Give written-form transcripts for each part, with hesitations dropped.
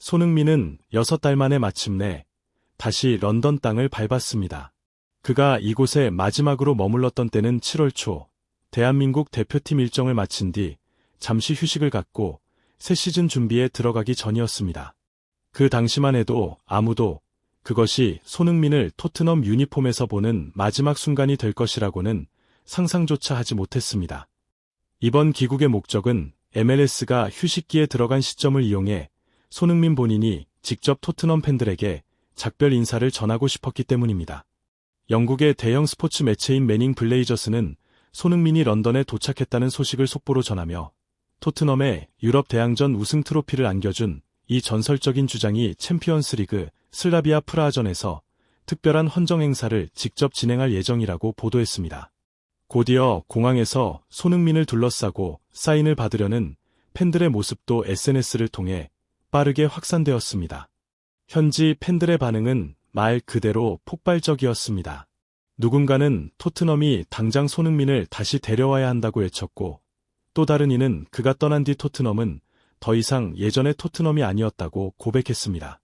손흥민은 6달 만에 마침내 다시 런던 땅을 밟았습니다. 그가 이곳에 마지막으로 머물렀던 때는 7월 초 대한민국 대표팀 일정을 마친 뒤 잠시 휴식을 갖고 새 시즌 준비에 들어가기 전이었습니다. 그 당시만 해도 아무도 그것이 손흥민을 토트넘 유니폼에서 보는 마지막 순간이 될 것이라고는 상상조차 하지 못했습니다. 이번 귀국의 목적은 MLS가 휴식기에 들어간 시점을 이용해 손흥민 본인이 직접 토트넘 팬들에게 작별 인사를 전하고 싶었기 때문입니다. 영국의 대형 스포츠 매체인 매닝 블레이저스는 손흥민이 런던에 도착했다는 소식을 속보로 전하며 토트넘에 유럽 대항전 우승 트로피를 안겨준 이 전설적인 주장이 챔피언스리그 슬라비아 프라하전에서 특별한 헌정 행사를 직접 진행할 예정이라고 보도했습니다. 곧이어 공항에서 손흥민을 둘러싸고 사인을 받으려는 팬들의 모습도 SNS를 통해 빠르게 확산되었습니다. 현지 팬들의 반응은 말 그대로 폭발적이었습니다. 누군가는 토트넘이 당장 손흥민을 다시 데려와야 한다고 외쳤고, 또 다른 이는 그가 떠난 뒤 토트넘은 더 이상 예전의 토트넘이 아니었다고 고백했습니다.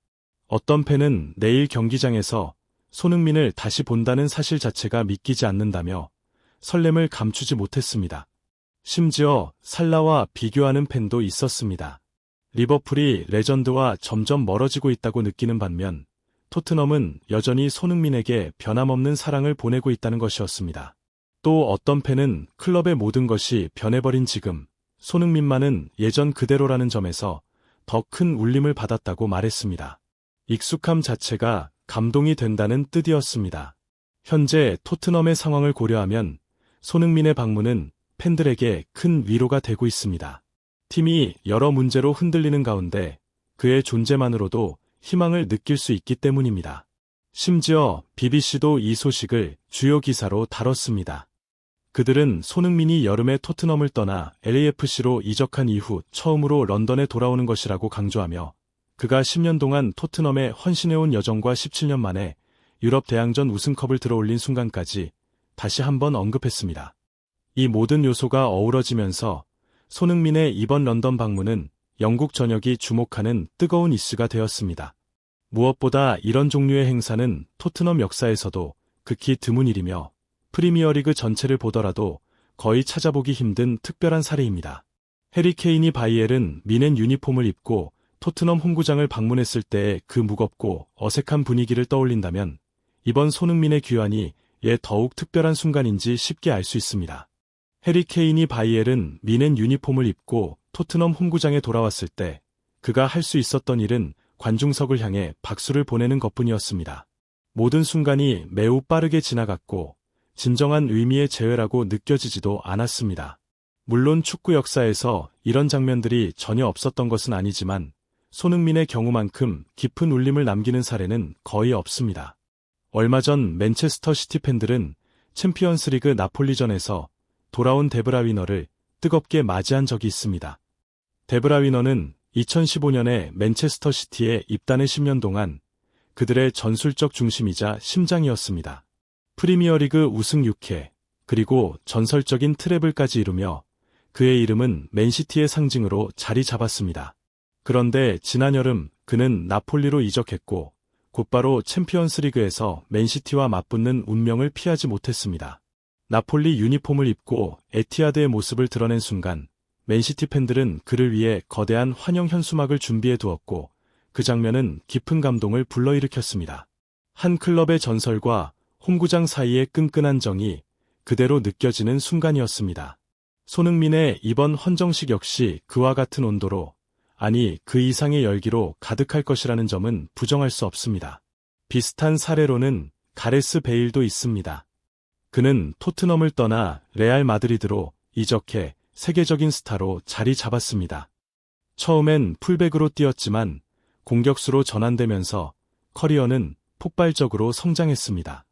어떤 팬은 내일 경기장에서 손흥민을 다시 본다는 사실 자체가 믿기지 않는다며 설렘을 감추지 못했습니다. 심지어 살라와 비교하는 팬도 있었습니다. 리버풀이 레전드와 점점 멀어지고 있다고 느끼는 반면 토트넘은 여전히 손흥민에게 변함없는 사랑을 보내고 있다는 것이었습니다. 또 어떤 팬은 클럽의 모든 것이 변해버린 지금 손흥민만은 예전 그대로라는 점에서 더 큰 울림을 받았다고 말했습니다. 익숙함 자체가 감동이 된다는 뜻이었습니다. 현재 토트넘의 상황을 고려하면 손흥민의 방문은 팬들에게 큰 위로가 되고 있습니다. 팀이 여러 문제로 흔들리는 가운데 그의 존재만으로도 희망을 느낄 수 있기 때문입니다. 심지어 BBC도 이 소식을 주요 기사로 다뤘습니다. 그들은 손흥민이 여름에 토트넘을 떠나 LAFC로 이적한 이후 처음으로 런던에 돌아오는 것이라고 강조하며 그가 10년 동안 토트넘에 헌신해온 여정과 17년 만에 유럽 대항전 우승컵을 들어올린 순간까지 다시 한번 언급했습니다. 이 모든 요소가 어우러지면서 손흥민의 이번 런던 방문은 영국 전역이 주목하는 뜨거운 이슈가 되었습니다. 무엇보다 이런 종류의 행사는 토트넘 역사에서도 극히 드문 일이며 프리미어리그 전체를 보더라도 거의 찾아보기 힘든 특별한 사례입니다. 해리 케인이 바이엘은 미넨 유니폼을 입고 토트넘 홈구장을 방문했을 때의 그 무겁고 어색한 분위기를 떠올린다면 이번 손흥민의 귀환이 예 더욱 특별한 순간인지 쉽게 알 수 있습니다. 해리 케인이 바이엘은 미넨 유니폼을 입고 토트넘 홈구장에 돌아왔을 때 그가 할 수 있었던 일은 관중석을 향해 박수를 보내는 것뿐이었습니다. 모든 순간이 매우 빠르게 지나갔고 진정한 의미의 재회라고 느껴지지도 않았습니다. 물론 축구 역사에서 이런 장면들이 전혀 없었던 것은 아니지만 손흥민의 경우만큼 깊은 울림을 남기는 사례는 거의 없습니다. 얼마 전 맨체스터 시티 팬들은 챔피언스리그 나폴리전에서 돌아온 데브라위너를 뜨겁게 맞이한 적이 있습니다. 데브라위너는 2015년에 맨체스터 시티에 입단해 10년 동안 그들의 전술적 중심이자 심장이었습니다. 프리미어리그 우승 6회, 그리고 전설적인 트래블까지 이루며 그의 이름은 맨시티의 상징으로 자리 잡았습니다. 그런데 지난 여름 그는 나폴리로 이적했고 곧바로 챔피언스리그에서 맨시티와 맞붙는 운명을 피하지 못했습니다. 나폴리 유니폼을 입고 에티하드의 모습을 드러낸 순간 맨시티 팬들은 그를 위해 거대한 환영 현수막을 준비해 두었고 그 장면은 깊은 감동을 불러일으켰습니다. 한 클럽의 전설과 홈구장 사이의 끈끈한 정이 그대로 느껴지는 순간이었습니다. 손흥민의 이번 헌정식 역시 그와 같은 온도로, 아니 그 이상의 열기로 가득할 것이라는 점은 부정할 수 없습니다. 비슷한 사례로는 가레스 베일도 있습니다. 그는 토트넘을 떠나 레알 마드리드로 이적해 세계적인 스타로 자리 잡았습니다. 처음엔 풀백으로 뛰었지만 공격수로 전환되면서 커리어는 폭발적으로 성장했습니다.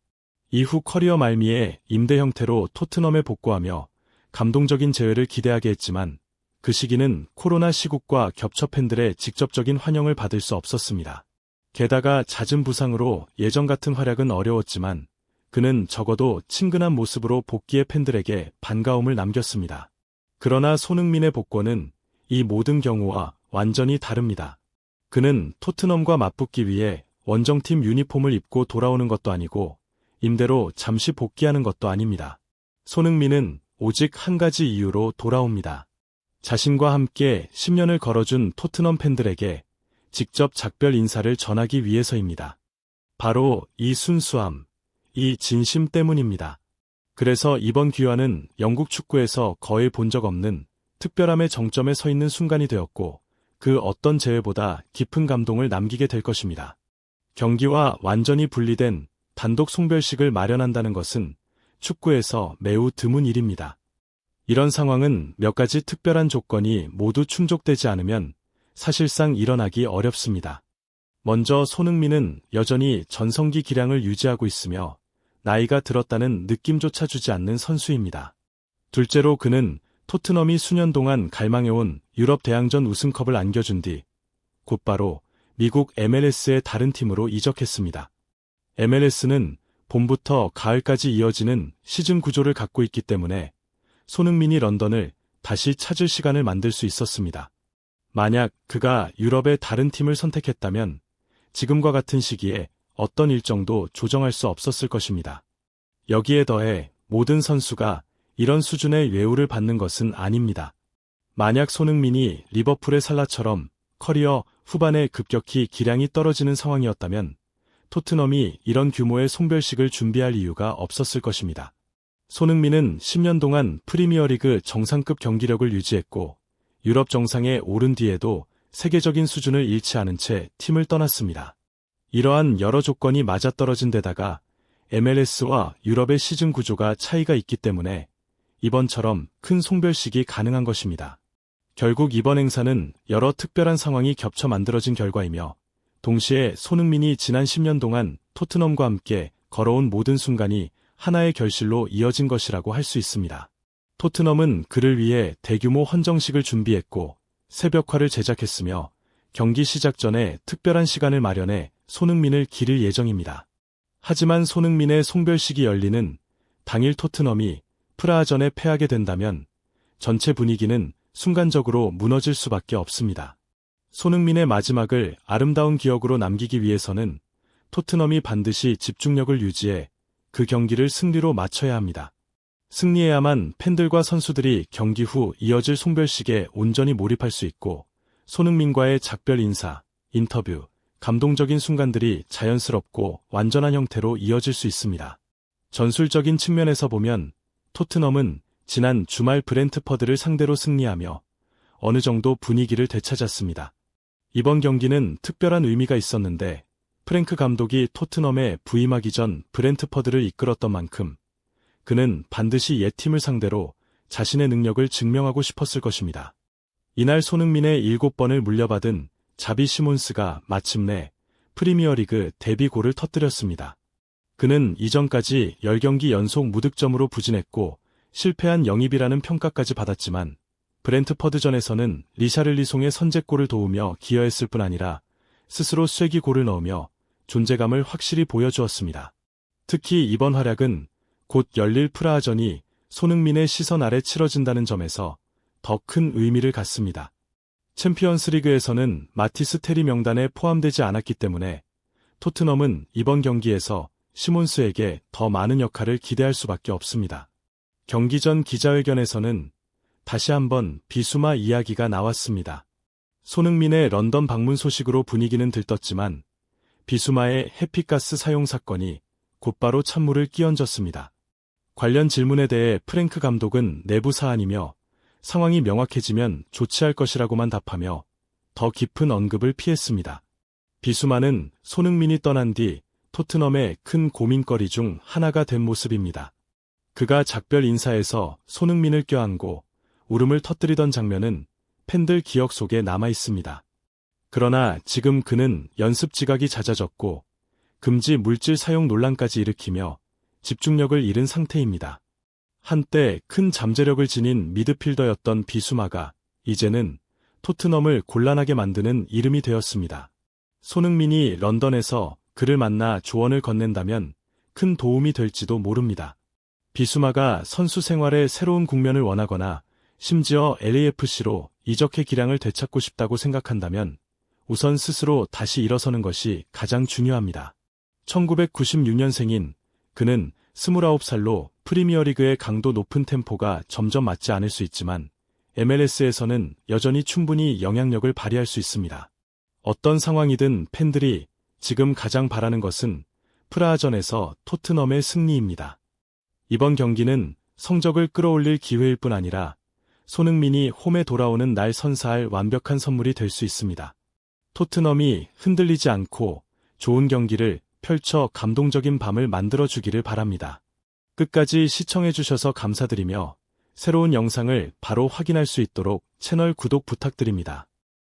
이후 커리어 말미에 임대 형태로 토트넘에 복구하며 감동적인 재회를 기대하게 했지만 그 시기는 코로나 시국과 겹쳐 팬들의 직접적인 환영을 받을 수 없었습니다. 게다가 잦은 부상으로 예전 같은 활약은 어려웠지만 그는 적어도 친근한 모습으로 복귀해 팬들에게 반가움을 남겼습니다. 그러나 손흥민의 복권은 이 모든 경우와 완전히 다릅니다. 그는 토트넘과 맞붙기 위해 원정팀 유니폼을 입고 돌아오는 것도 아니고 임대로 잠시 복귀하는 것도 아닙니다. 손흥민은 오직 한 가지 이유로 돌아옵니다. 자신과 함께 10년을 걸어준 토트넘 팬들에게 직접 작별 인사를 전하기 위해서입니다. 바로 이 순수함, 이 진심 때문입니다. 그래서 이번 귀환은 영국 축구에서 거의 본 적 없는 특별함의 정점에 서 있는 순간이 되었고 그 어떤 재회보다 깊은 감동을 남기게 될 것입니다. 경기와 완전히 분리된 단독 송별식을 마련한다는 것은 축구에서 매우 드문 일입니다. 이런 상황은 몇 가지 특별한 조건이 모두 충족되지 않으면 사실상 일어나기 어렵습니다. 먼저 손흥민은 여전히 전성기 기량을 유지하고 있으며 나이가 들었다는 느낌조차 주지 않는 선수입니다. 둘째로 그는 토트넘이 수년 동안 갈망해온 유럽 대항전 우승컵을 안겨준 뒤 곧바로 미국 MLS의 다른 팀으로 이적했습니다. MLS는 봄부터 가을까지 이어지는 시즌 구조를 갖고 있기 때문에 손흥민이 런던을 다시 찾을 시간을 만들 수 있었습니다. 만약 그가 유럽의 다른 팀을 선택했다면 지금과 같은 시기에 어떤 일정도 조정할 수 없었을 것입니다. 여기에 더해 모든 선수가 이런 수준의 예우를 받는 것은 아닙니다. 만약 손흥민이 리버풀의 살라처럼 커리어 후반에 급격히 기량이 떨어지는 상황이었다면 토트넘이 이런 규모의 송별식을 준비할 이유가 없었을 것입니다. 손흥민은 10년 동안 프리미어리그 정상급 경기력을 유지했고 유럽 정상에 오른 뒤에도 세계적인 수준을 잃지 않은 채 팀을 떠났습니다. 이러한 여러 조건이 맞아떨어진 데다가 MLS와 유럽의 시즌 구조가 차이가 있기 때문에 이번처럼 큰 송별식이 가능한 것입니다. 결국 이번 행사는 여러 특별한 상황이 겹쳐 만들어진 결과이며 동시에 손흥민이 지난 10년 동안 토트넘과 함께 걸어온 모든 순간이 하나의 결실로 이어진 것이라고 할 수 있습니다. 토트넘은 그를 위해 대규모 헌정식을 준비했고 새벽화를 제작했으며 경기 시작 전에 특별한 시간을 마련해 손흥민을 기릴 예정입니다. 하지만 손흥민의 송별식이 열리는 당일 토트넘이 프라하전에 패하게 된다면 전체 분위기는 순간적으로 무너질 수밖에 없습니다. 손흥민의 마지막을 아름다운 기억으로 남기기 위해서는 토트넘이 반드시 집중력을 유지해 그 경기를 승리로 마쳐야 합니다. 승리해야만 팬들과 선수들이 경기 후 이어질 송별식에 온전히 몰입할 수 있고 손흥민과의 작별 인사, 인터뷰, 감동적인 순간들이 자연스럽고 완전한 형태로 이어질 수 있습니다. 전술적인 측면에서 보면 토트넘은 지난 주말 브렌트퍼드를 상대로 승리하며 어느 정도 분위기를 되찾았습니다. 이번 경기는 특별한 의미가 있었는데 프랭크 감독이 토트넘에 부임하기 전 브렌트퍼드를 이끌었던 만큼 그는 반드시 옛팀을 상대로 자신의 능력을 증명하고 싶었을 것입니다. 이날 손흥민의 7번을 물려받은 자비 시몬스가 마침내 프리미어리그 데뷔골을 터뜨렸습니다. 그는 이전까지 10경기 연속 무득점으로 부진했고 실패한 영입이라는 평가까지 받았지만 브렌트퍼드전에서는 리샤를리송의 선제골을 도우며 기여했을 뿐 아니라 스스로 쐐기골을 넣으며 존재감을 확실히 보여주었습니다. 특히 이번 활약은 곧 열릴 프라하전이 손흥민의 시선 아래 치러진다는 점에서 더 큰 의미를 갖습니다. 챔피언스리그에서는 마티스 테리 명단에 포함되지 않았기 때문에 토트넘은 이번 경기에서 시몬스에게 더 많은 역할을 기대할 수밖에 없습니다. 경기 전 기자회견에서는 다시 한번 비수마 이야기가 나왔습니다. 손흥민의 런던 방문 소식으로 분위기는 들떴지만 비수마의 해피가스 사용 사건이 곧바로 찬물을 끼얹었습니다. 관련 질문에 대해 프랭크 감독은 내부 사안이며 상황이 명확해지면 조치할 것이라고만 답하며 더 깊은 언급을 피했습니다. 비수마는 손흥민이 떠난 뒤 토트넘의 큰 고민거리 중 하나가 된 모습입니다. 그가 작별 인사에서 손흥민을 껴안고 울음을 터뜨리던 장면은 팬들 기억 속에 남아 있습니다. 그러나 지금 그는 연습 지각이 잦아졌고 금지 물질 사용 논란까지 일으키며 집중력을 잃은 상태입니다. 한때 큰 잠재력을 지닌 미드필더였던 비수마가 이제는 토트넘을 곤란하게 만드는 이름이 되었습니다. 손흥민이 런던에서 그를 만나 조언을 건넨다면 큰 도움이 될지도 모릅니다. 비수마가 선수 생활의 새로운 국면을 원하거나 심지어 LAFC로 이적해 기량을 되찾고 싶다고 생각한다면 우선 스스로 다시 일어서는 것이 가장 중요합니다. 1996년생인 그는 29살로 프리미어리그의 강도 높은 템포가 점점 맞지 않을 수 있지만 MLS에서는 여전히 충분히 영향력을 발휘할 수 있습니다. 어떤 상황이든 팬들이 지금 가장 바라는 것은 프라하전에서 토트넘의 승리입니다. 이번 경기는 성적을 끌어올릴 기회일 뿐 아니라 손흥민이 홈에 돌아오는 날 선사할 완벽한 선물이 될 수 있습니다. 토트넘이 흔들리지 않고 좋은 경기를 펼쳐 감동적인 밤을 만들어주기를 바랍니다. 끝까지 시청해주셔서 감사드리며 새로운 영상을 바로 확인할 수 있도록 채널 구독 부탁드립니다.